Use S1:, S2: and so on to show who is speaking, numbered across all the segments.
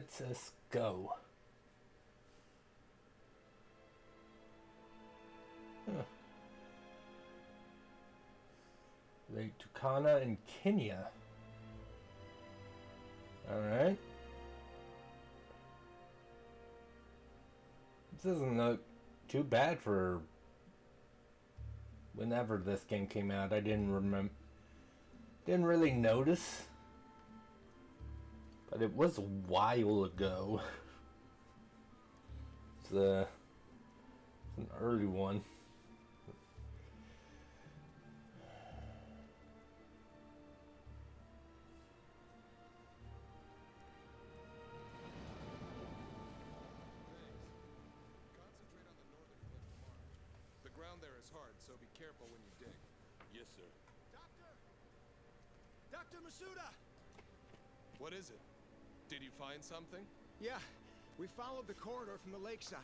S1: Let us go. Huh. Lake Turkana in Kenya. Alright. This doesn't look too bad for whenever this game came out. I didn't really notice. But it was a while ago. It's an early one.
S2: There is hard, so be careful when you dig.
S3: Yes, sir.
S4: Dr. Masuda!
S2: What is it? Did you find something?
S4: Yeah, we followed the corridor from the lakeside.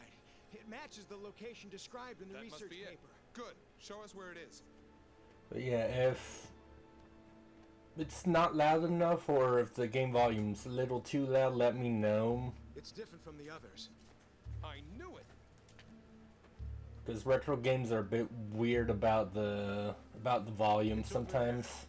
S4: It matches the location described in the research paper.
S2: Good. Show us where it is.
S1: But yeah, if it's not loud enough or if the game volume's a little too loud, let me know.
S4: It's different from the others.
S2: I knew it!
S1: Because retro games are a bit weird about the volume sometimes.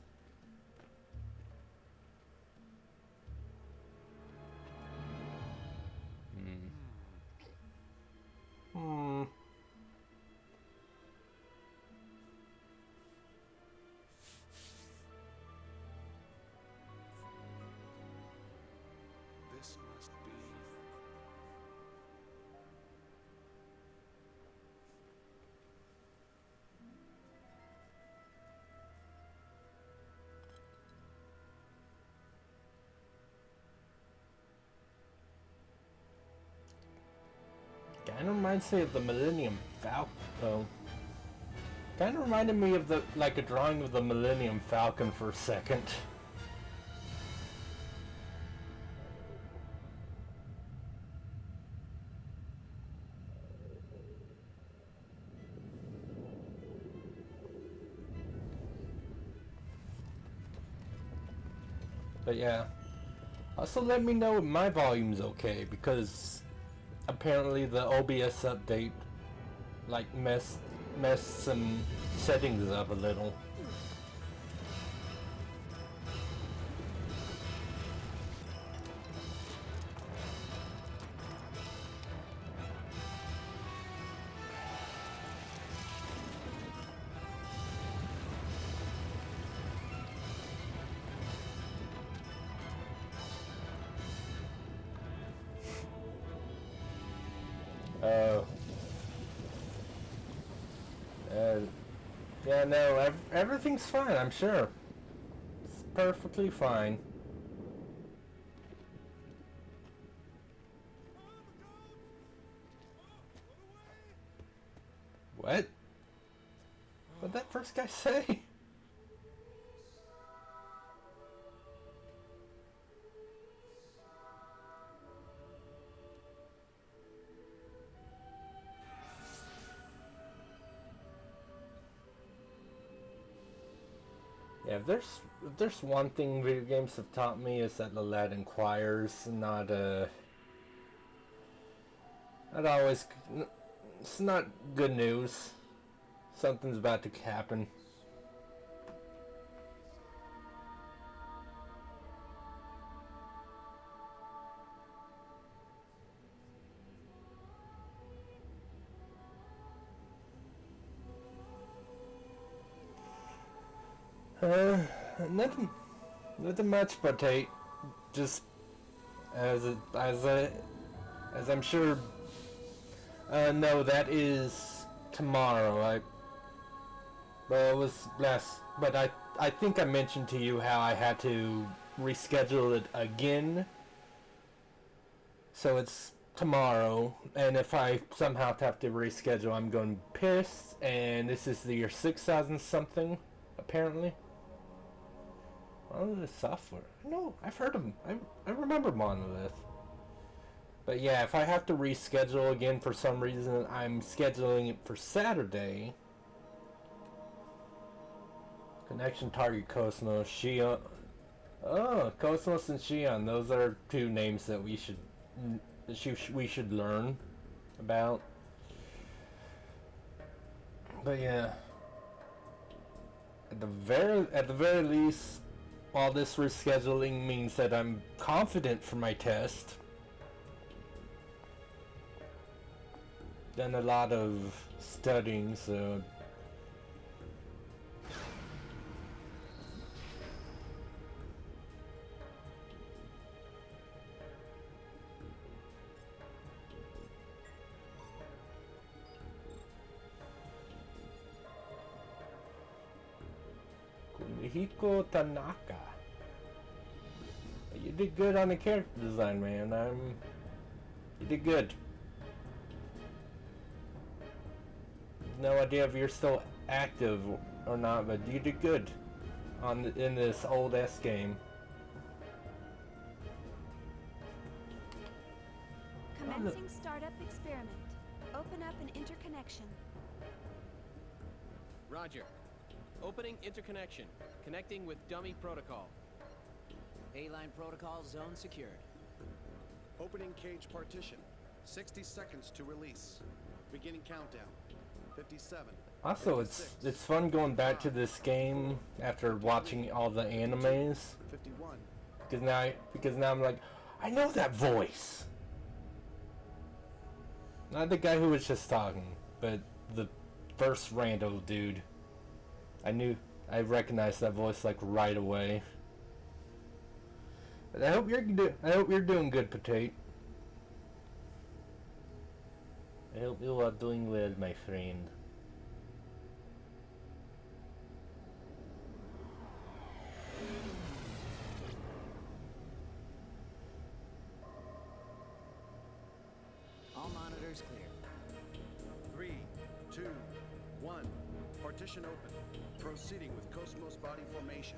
S2: This must be...
S1: Kind of reminds me of the Millennium Falcon. Oh. Kind of reminded me of like a drawing of the Millennium Falcon for a second. But yeah. Also let me know if my volume's okay, because apparently the OBS update like messed some settings up a little. Yeah, no, everything's fine, I'm sure. It's perfectly fine. What? What'd that first guy say? Yeah, if there's one thing video games have taught me is that the lad inquires, not always. It's not good news. Something's about to happen. Nothing much, but hey, just as I'm sure. No, that is tomorrow. But I think I mentioned to you how I had to reschedule it again. So it's tomorrow, and if I somehow have to reschedule, I'm going to be pissed. And this is the year 6000 something, apparently. Monolith Software. No, I've heard of them. I remember Monolith. But yeah, if I have to reschedule again for some reason, I'm scheduling it for Saturday. Connection target Cosmos, Shion. Oh, Cosmos and Shion. Those are two names that we should we should learn about. But yeah, at the very least, all this rescheduling means that I'm confident for my test. Done a lot of studying, so Kumihiko Tanaka. You did good on the character design, man. You did good. No idea if you're still active or not, but you did good in this old S game.
S3: Commencing startup experiment. Open up an interconnection.
S5: Roger. Opening interconnection. Connecting with dummy protocol.
S6: A-line protocol zone secured.
S2: Opening cage partition. 60 seconds to release. Beginning countdown. 57.
S1: Also, it's fun going back to this game after watching all the animes.
S2: 51.
S1: Because now I'm like, I know that voice. Not the guy who was just talking, but the first rando dude. I recognized that voice like right away. But I hope you're doing good, Potate. I hope you are doing well, my friend.
S6: All monitors clear.
S2: 3, 2, 1. Partition open. Proceeding with Cosmos body formation.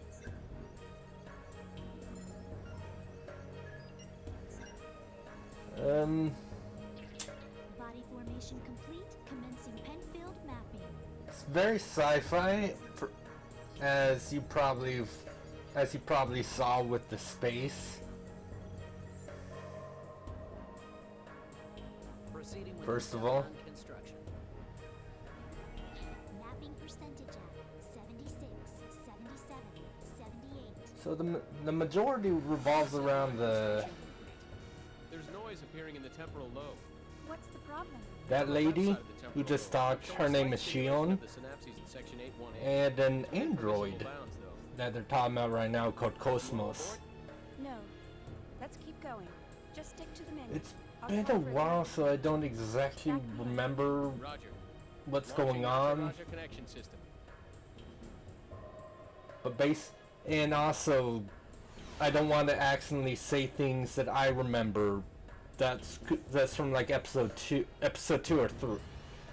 S3: Body formation complete. Commencing Penfield mapping.
S1: It's very sci-fi, as you probably saw with the space.
S6: Proceeding with
S1: First of all,
S6: construction.
S3: Mapping percentage at 76, 77, 78.
S1: so the majority revolves around the
S5: There's noise appearing in the temporal lobe.
S3: What's the problem?
S1: that lady who just talked. Her name is Shion, and an android that they're talking about right now called Cosmos.
S3: No. Let's keep going. Just stick to the menu.
S1: It's
S3: I'll
S1: been a
S3: cover it.
S1: while, so I don't exactly remember
S5: Roger.
S1: what's
S5: Launching
S1: going on.
S5: Roger connection system.
S1: But and also, I don't want to accidentally say things that I remember. That's from like episode two or three,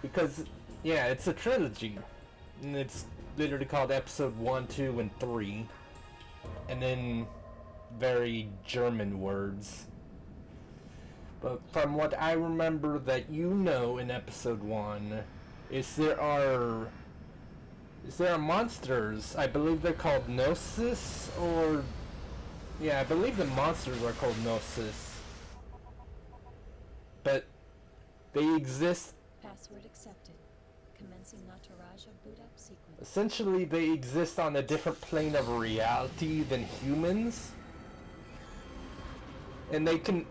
S1: because yeah, it's a trilogy, and it's literally called episode 1, 2, and 3, and then very German words. But from what I remember that in episode 1, there are monsters. I believe they're called Gnosis, or yeah, I believe the monsters are called Gnosis. But they exist.
S7: Password accepted. Commencing Nataraja boot up sequence.
S1: Essentially, they exist on a different plane of reality than humans, and they can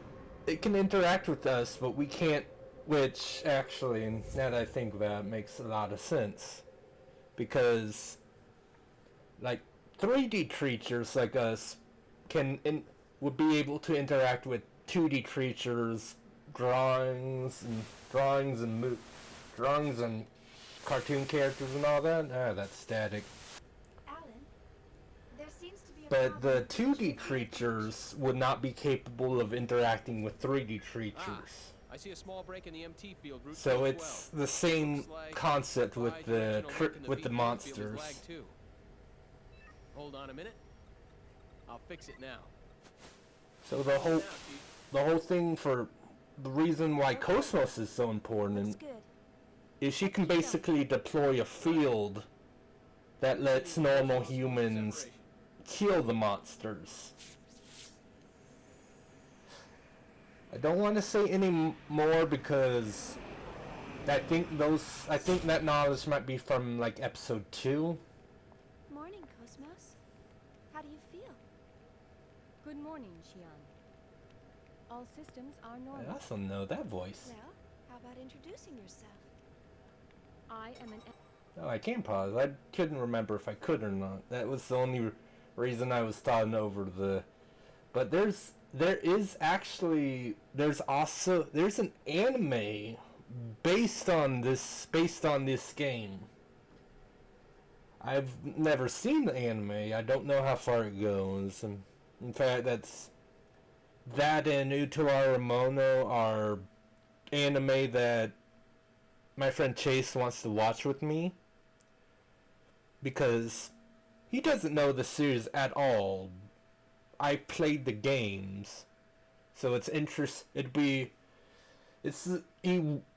S1: interact with us, but we can't. Which actually, now that I think about it, makes a lot of sense, because like 3D creatures like us would be able to interact with 2D creatures. Drawings and cartoon characters and all that. That's static.
S3: Alan, there seems to be a
S1: But the
S3: problem.
S1: 2D creatures would not be capable of interacting with 3D creatures.
S5: I see a small break in the MT field route.
S1: So it's the same concept with the monsters.
S5: Hold on a minute. I'll fix it now.
S1: So the whole thing for the reason why Cosmos is so important
S3: Looks good.
S1: is she can basically deploy a field that lets normal humans kill the monsters. I don't want to say any more because I think that knowledge might be from like episode 2.
S3: Morning, Cosmos. How do you feel?
S7: Good morning, Xian. All systems are normal.
S1: I also know that voice.
S3: Well, how about introducing yourself?
S7: I am an
S1: Oh, I can pause. I couldn't remember if I could or not. That was the only reason I was starting over the. But there's an anime based on this game. I've never seen the anime. I don't know how far it goes. And in fact, that and Utara Mono are anime that my friend Chase wants to watch with me because he doesn't know the series at all. I played the games, so we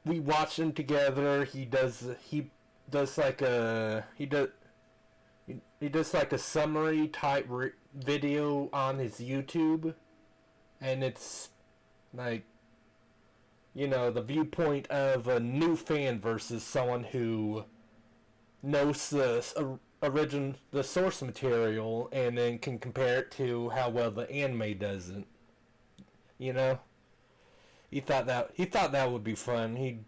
S1: watch them together. He does like a summary type video on his YouTube, and it's like, you know, the viewpoint of a new fan versus someone who knows the source material and then can compare it to how well the anime does it. You know, he thought that would be fun.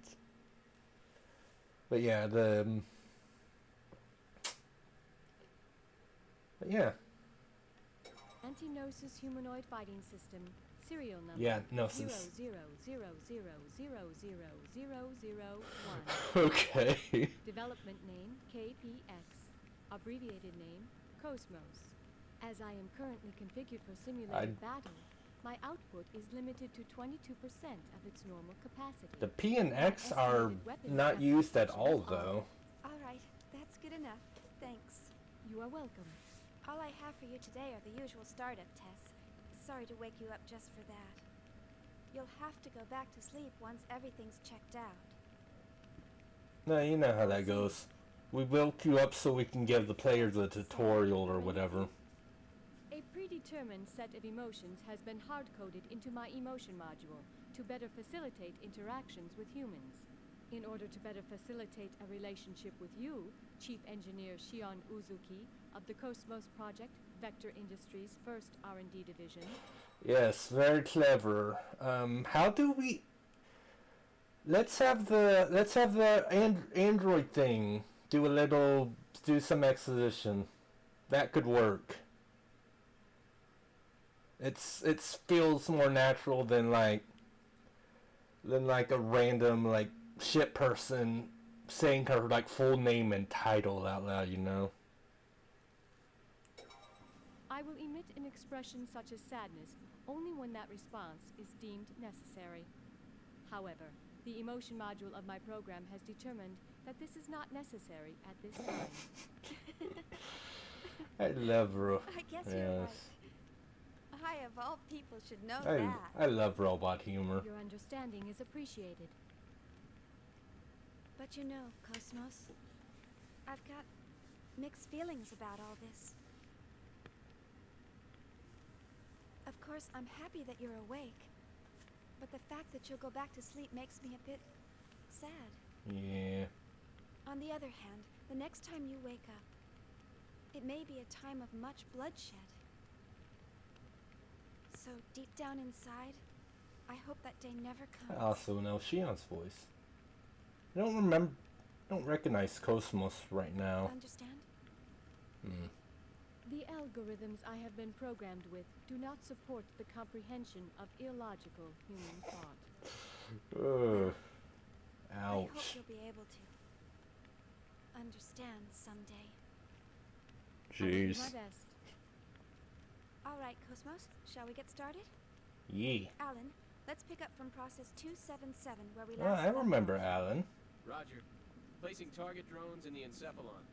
S1: But yeah, but yeah.
S7: Anti-Gnosis humanoid fighting system. Serial number.
S1: Yeah, Gnosis.
S7: 000000001.
S1: Okay.
S7: Development name KPX. Abbreviated name Cosmos. As I am currently configured for simulated battle, my output is limited to 22% of its normal capacity.
S1: The P and X are not used at all, though.
S3: All right, that's good enough. Thanks.
S7: You are welcome.
S3: All I have for you today are the usual startup tests. Sorry to wake you up just for that. You'll have to go back to sleep once everything's checked out.
S1: No, you know how that goes. We woke you up so we can give the players a tutorial or whatever.
S7: A predetermined set of emotions has been hard-coded into my emotion module to better facilitate interactions with humans. In order to better facilitate a relationship with you, Chief Engineer Shion Uzuki of the Cosmos Project, Vector Industries' first R&D division. Yes,
S1: very clever. How do we? Let's have the Android thing do some exposition. That could work. It feels more natural than like a random like shit person saying her like full name and title out loud, you know.
S7: I will emit an expression such as sadness only when that response is deemed necessary. However, the emotion module of my program has determined that this is not necessary at this time.
S1: I love
S3: I guess you're right. I, of all people, should know
S1: I
S3: that.
S1: love robot humor.
S7: Your understanding is appreciated.
S3: But you know, Cosmos, I've got mixed feelings about all this. Of course, I'm happy that you're awake, but the fact that you'll go back to sleep makes me a bit sad.
S1: Yeah.
S3: On the other hand, the next time you wake up, it may be a time of much bloodshed. So deep down inside, I hope that day never comes.
S1: I also know Shion's voice. I don't recognize Cosmos right now.
S3: Understand?
S1: Hmm.
S7: The algorithms I have been programmed with do not support the comprehension of illogical human thought.
S1: Ugh.
S3: I hope
S1: Ouch.
S3: you'll be able to understand someday.
S7: I will do
S1: Jeez.
S7: my best.
S3: All right, Cosmos, shall we get started?
S1: Yeah.
S3: Alan, let's pick up from process 277 where we
S1: Oh,
S3: last
S1: I
S3: left
S1: remember
S3: off.
S1: Alan.
S5: Roger. Placing target drones in the encephalon.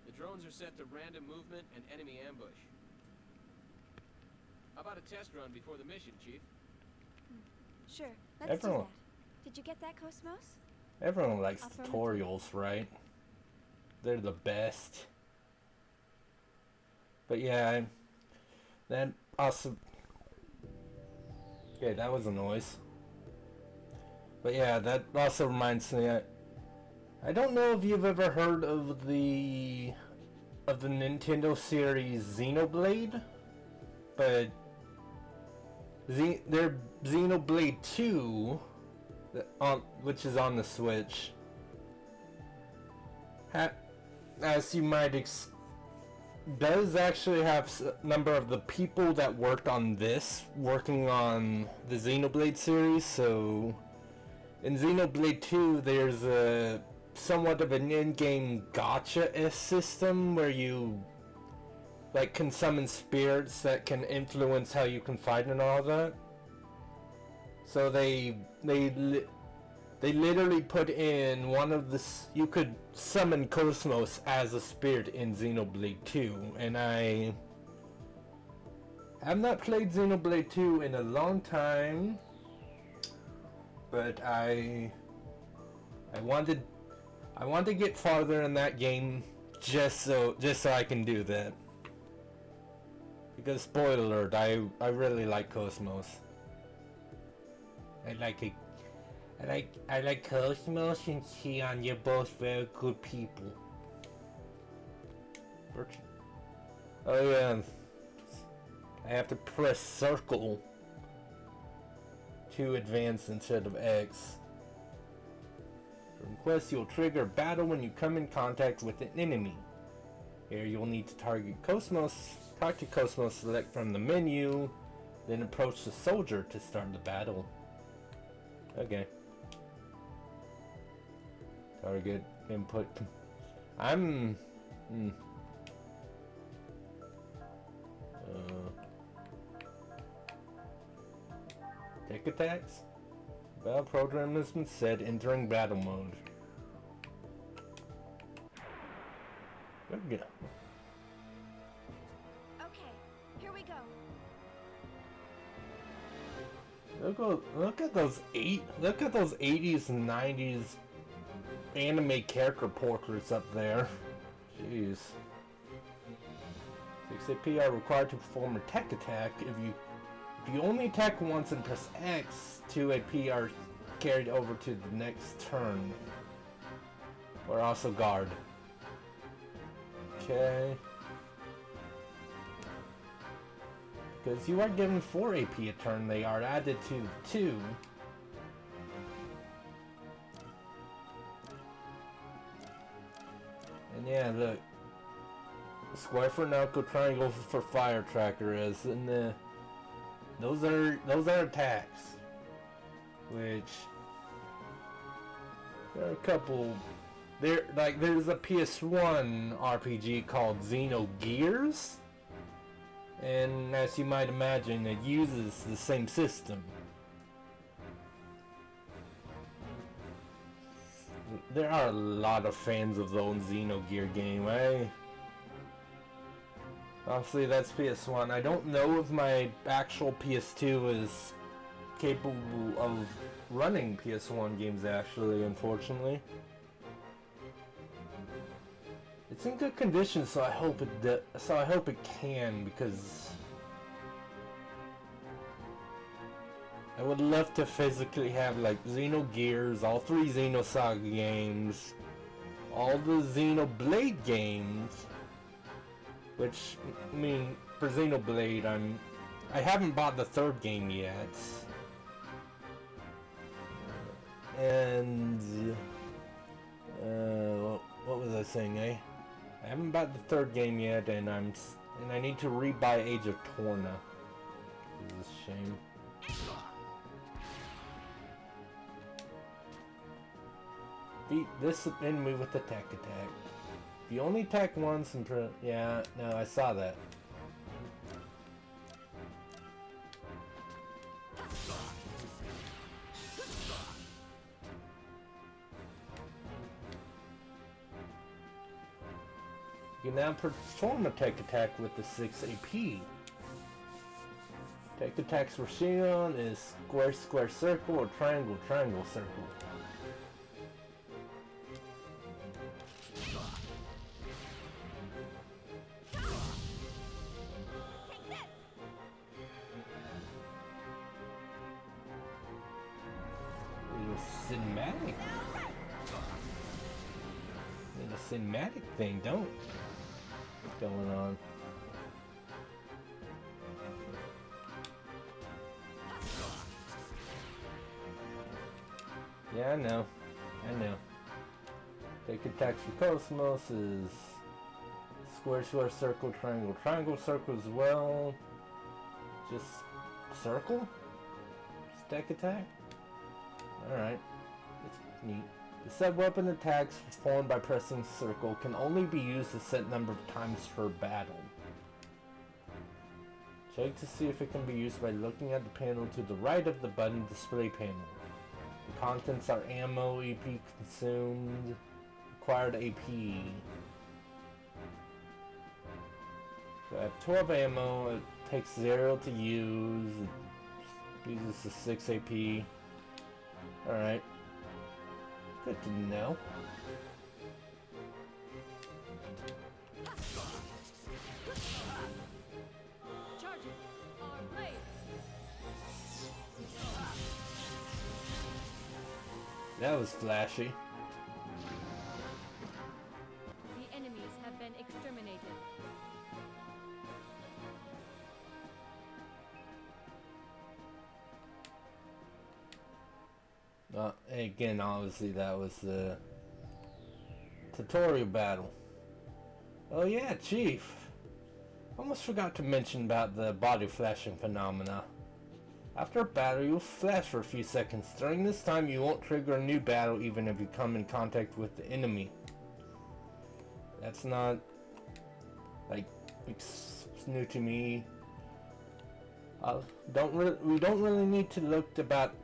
S5: The drones are set to random movement and enemy ambush. How about a test run before the mission, Chief?
S3: Sure, let's
S1: Everyone-
S3: do that. Did you get that, Cosmos?
S1: Everyone likes
S3: Affirmative.
S1: tutorials, right? They're the best. But yeah, then also Okay, that was a noise. But yeah, that also reminds me. I don't know if you've ever heard of the Nintendo series Xenoblade, but their Xenoblade 2, which is on the Switch, as you might does actually have a number of the people that worked on this working on the Xenoblade series. So in Xenoblade 2 there's a somewhat of an in-game gacha system where you like can summon spirits that can influence how you can fight and all that. So they literally put in one of the... You could summon Cosmos as a spirit in Xenoblade 2, and I have not played Xenoblade 2 in a long time, but I want to get farther in that game just so I can do that. Because spoiler alert, I really like Cosmos. I like Cosmos and Xion. You're both very good people. Oh yeah. I have to press circle to advance instead of X. For request, you'll trigger battle when you come in contact with an enemy. Here you'll need to target Cosmos. Talk to Cosmos, select from the menu, then approach the soldier to start the battle. Okay. Target input. Tech attacks? Battle program has been set, entering battle mode. Good.
S3: Okay, here we go.
S1: Look at those 80s and 90s anime character portraits up there. Jeez. 6 AP are required to perform a tech attack. If you only attack once and press X, 2 AP are carried over to the next turn. Or also guard. Okay. Because you are given 4 AP a turn, they are added to 2. And yeah, look. Square for Naoko, triangle for fire tracker is, and those are attacks. Which there are a couple. There's a PS1 RPG called Xenogears. And as you might imagine, it uses the same system. There are a lot of fans of the old Xenogear game. Obviously that's PS1. I don't know if my actual PS2 is capable of running PS1 games actually, unfortunately. It's in good condition, so I hope it can, because I would love to physically have like Xenogears, all 3 Xenosaga games, all the Xenoblade games, which, I mean, for Xenoblade, I haven't bought the 3rd game yet, and what was I saying, I haven't bought the 3rd game yet, and I need to rebuy Age of Torna. This is a shame. Beat this enemy with the tech attack. If you only attack once and yeah, no, I saw that. You can now perform a tech attack with the 6 AP. Tech attacks for Xion is square, square, circle, or triangle, triangle, circle. cinematic. Need a cinematic thing, don't. What's going on? Yeah, I know. Take attacks for Cosmos is square, square, circle, triangle, triangle, circle as well. Just circle? Stack attack? Alright. That's neat. The sub-weapon attacks performed by pressing circle can only be used a set number of times per battle. Check to see if it can be used by looking at the panel to the right of the button display panel. The contents are ammo, EP consumed, acquired AP. So I have 12 ammo, it takes 0 to use, it uses the 6 AP. Alright. Good to know.
S7: Charging our blades.
S1: That was flashy.
S7: The enemies have been exterminated.
S1: Again, obviously that was the tutorial battle. Oh yeah, Chief. Almost forgot to mention about the body flashing phenomena. After a battle, you'll flash for a few seconds. During this time, you won't trigger a new battle even if you come in contact with the enemy. That's not, like, it's new to me. We don't really need to look about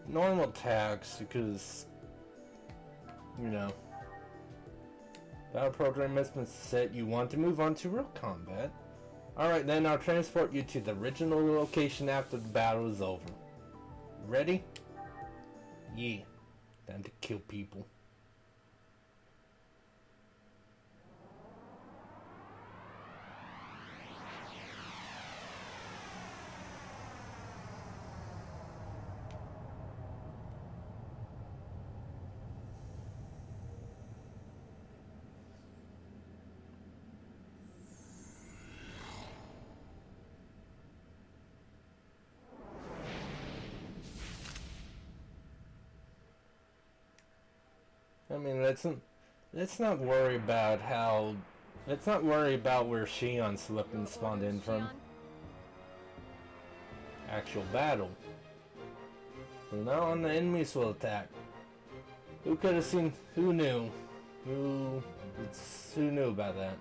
S1: normal attacks because, you know, battle program has been set. You want to move on to real combat. Alright then, I'll transport you to the original location after the battle is over. Ready? Yeah. Time to kill people. I mean, let's not worry about where Shion's weapon spawned in from. Actual battle. From now on, the enemies will attack. Who could have seen? Who knew? Who knew about that?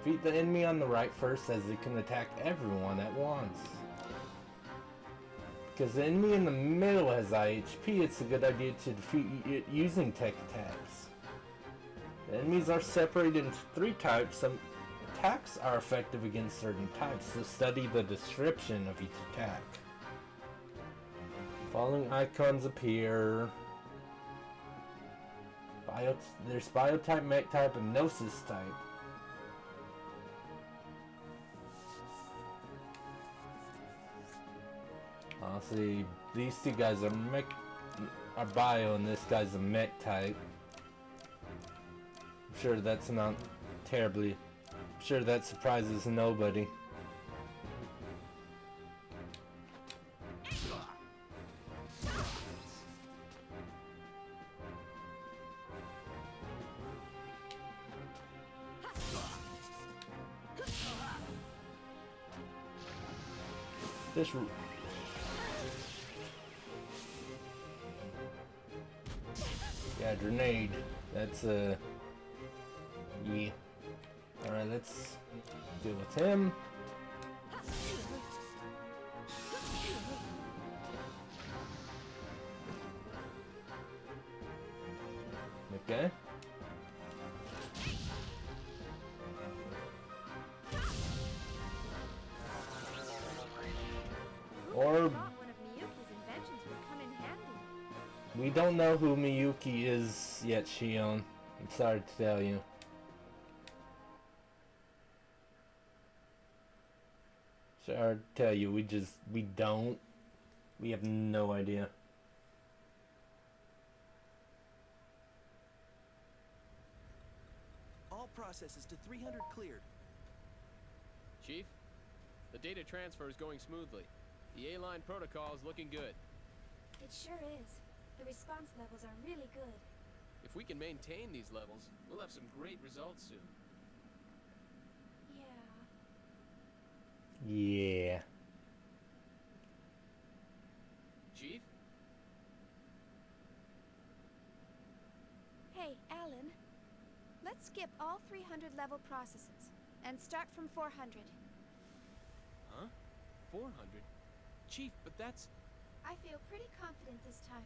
S1: Defeat the enemy on the right first, as it can attack everyone at once. Because the enemy in the middle has IHP, it's a good idea to defeat it using tech attacks. The enemies are separated into 3 types. Some attacks are effective against certain types, so study the description of each attack. Following icons appear. There's Biotype, Mech type, and Gnosis type. See, these 2 guys are bio, and this guy's a mech type. I'm sure that's not terribly. I'm sure that surprises nobody. Yeah, grenade. That's yeah. Alright, let's deal with him. Okay. Or we don't know who Miyuki is yet, Shion. I'm sorry to tell you. Sorry to tell you, we don't. We have no idea.
S8: thought processes to 300 cleared.
S5: Chief, the data transfer is going smoothly. The A-line protocol is looking good.
S3: It sure is. The response levels are really good.
S5: If we can maintain these levels, we'll have some great results soon.
S3: Yeah.
S1: Yeah.
S5: Chief?
S3: Hey, Alan. Let's skip all 300 level processes and start from 400.
S5: Huh? 400? Chief, but that's...
S3: I feel pretty confident this time.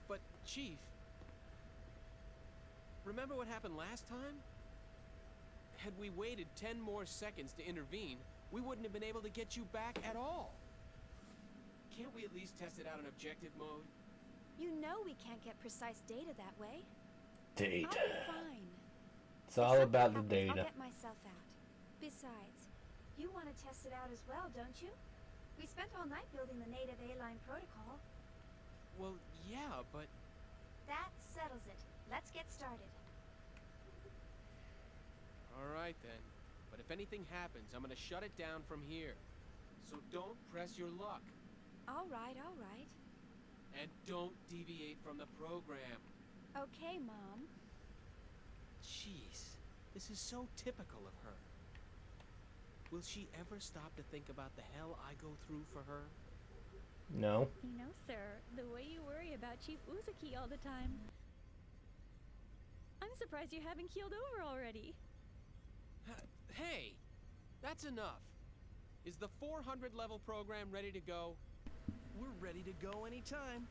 S5: But, Chief... Remember what happened last time? Had we waited 10 more seconds to intervene, we wouldn't have been able to get you back at all. Can't we at least test it out in objective mode?
S3: You know we can't get precise data that way.
S1: Data.
S3: I'll be fine.
S1: It's all
S3: If something
S1: about the
S3: happens,
S1: data.
S3: I'll get myself out. Besides, you want to test it out as well, don't you? We spent all night building the native A-line protocol.
S5: Well, yeah, but...
S3: That settles it. Let's get started.
S5: Alright then. But if anything happens, I'm gonna shut it down from here. So don't press your luck.
S3: All right, all right.
S5: And don't deviate from the program.
S3: Okay, Mom.
S5: Jeez, this is so typical of her. Will she ever stop to think about the hell I go through for her?
S1: No.
S9: You know, sir, the way you worry about Chief Uzuki all the time. I'm surprised you haven't keeled over already.
S5: Hey, that's enough. Is the 400 level program ready to go?
S8: We're ready to go anytime.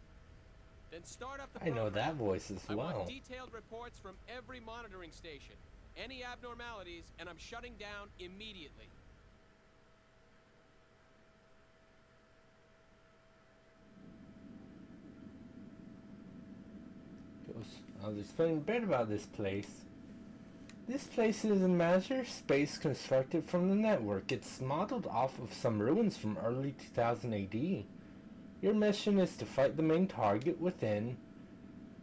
S5: Then start up the
S1: I know
S5: program.
S1: that voice as
S5: I
S1: well.
S5: want detailed reports from every monitoring station. Any abnormalities, and I'm shutting down immediately.
S1: I'll explain a bit about this place. This place is a major space constructed from the network. It's modeled off of some ruins from early 2000 AD. Your mission is to fight the main target within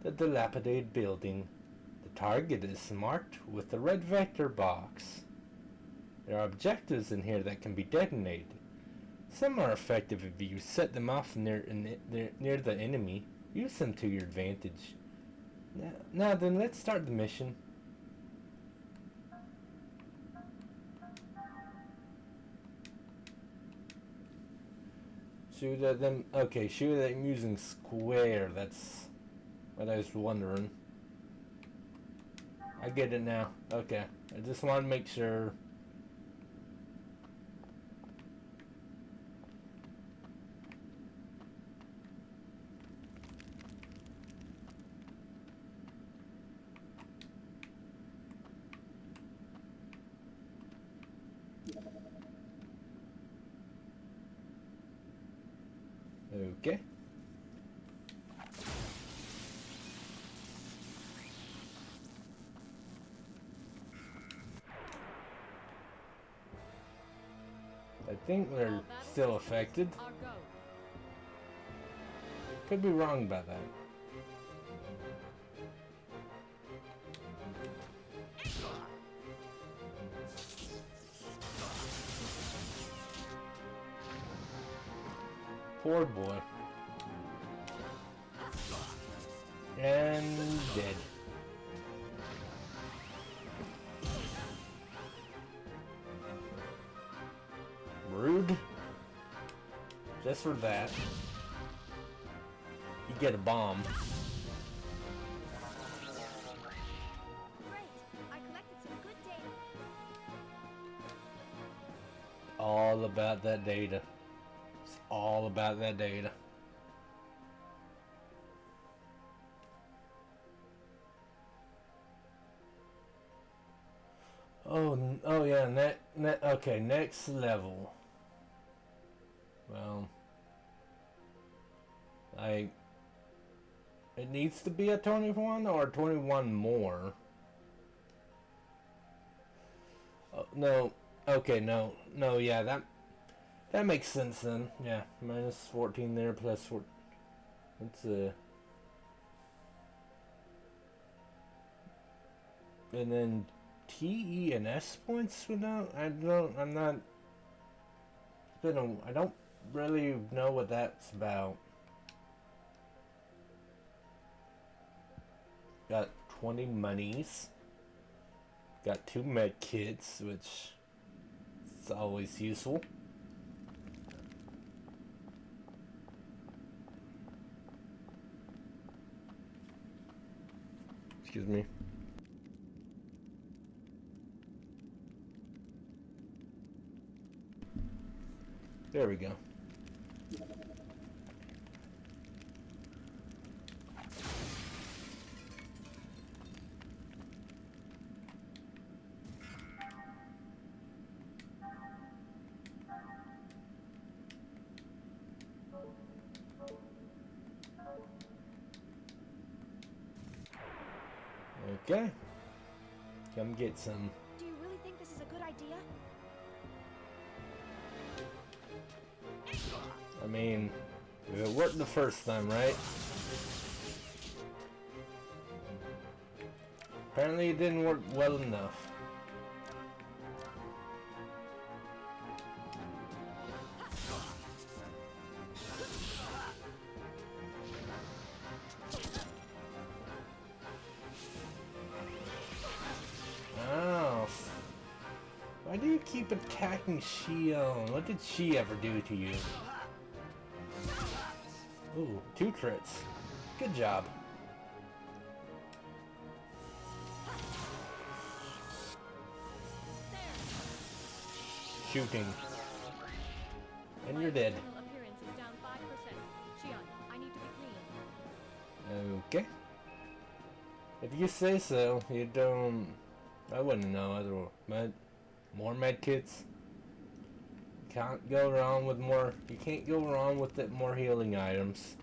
S1: the dilapidated building. The target is marked with the red vector box. There are objectives in here that can be detonated. Some are effective if you set them off near the enemy. Use them to your advantage. Now then, let's start the mission. Shoot at them. Okay, shoot at them using square. That's what I was wondering. I get it now. Okay, I just want to make sure. Okay. I think they're
S7: All battle
S1: still
S7: systems
S1: affected.
S7: are go.
S1: Could be wrong about that. Poor boy. And dead. Rude. Just for that. You get a bomb.
S3: Great. I collected some good data.
S1: All about that data. It's all about that data. Oh yeah, okay, next level. Well, it needs to be a 21 or 21 more. Oh, no, okay, no, yeah, that makes sense then. Yeah, minus 14 there, plus 4. It's And then T, E, and S points without. I don't really know what that's about. Got 20 monies. Got 2 med kits, which is always useful. Excuse me. There we go. Okay. Come get some.
S3: Do you really think this is a good idea?
S1: I mean, it worked the first time, right? Apparently it didn't work well enough. Oh. Why do you keep attacking Shion? What did she ever do to you? Ooh, 2 crits. Good job. Shooting. And you're dead.
S7: External appearance is down 5%. Shion, I need to be clean.
S1: Okay. If you say so, you don't... I wouldn't know otherwise. More med kits. Can't go wrong with more. You can't go wrong with it. More healing items.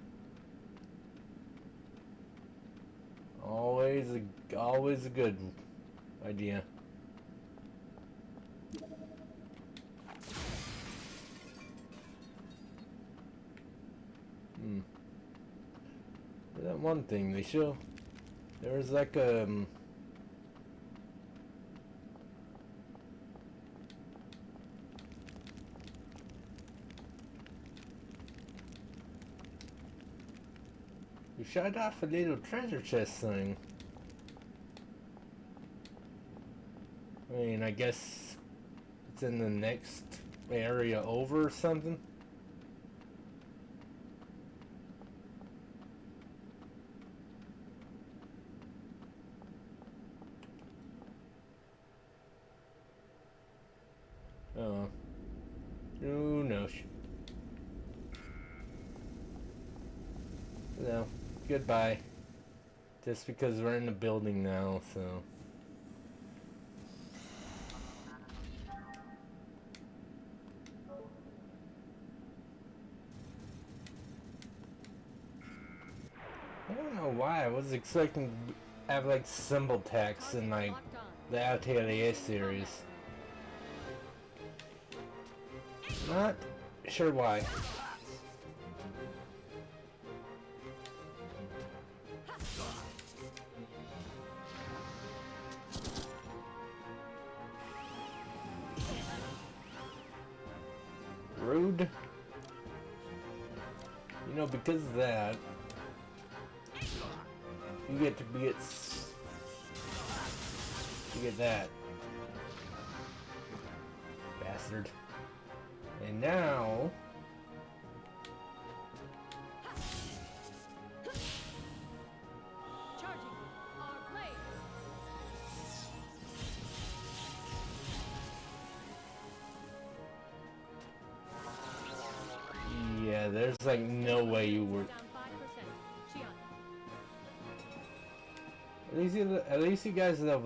S1: Always a good idea. That one thing they show. There was like a. You shot off a little treasure chest thing. I mean, I guess it's in the next area over or something. Oh. Who knows? No. Goodbye. Just because we're in the building now, so. I don't know why. I was expecting to have like symbol text in like the Atelier series. Not sure why. Rude. You know, because of that, you get that. Bastard. And now
S7: Charging our blade.
S1: yeah, there's like no way you were.
S7: Down 5%. Shion.
S1: At least you guys leveled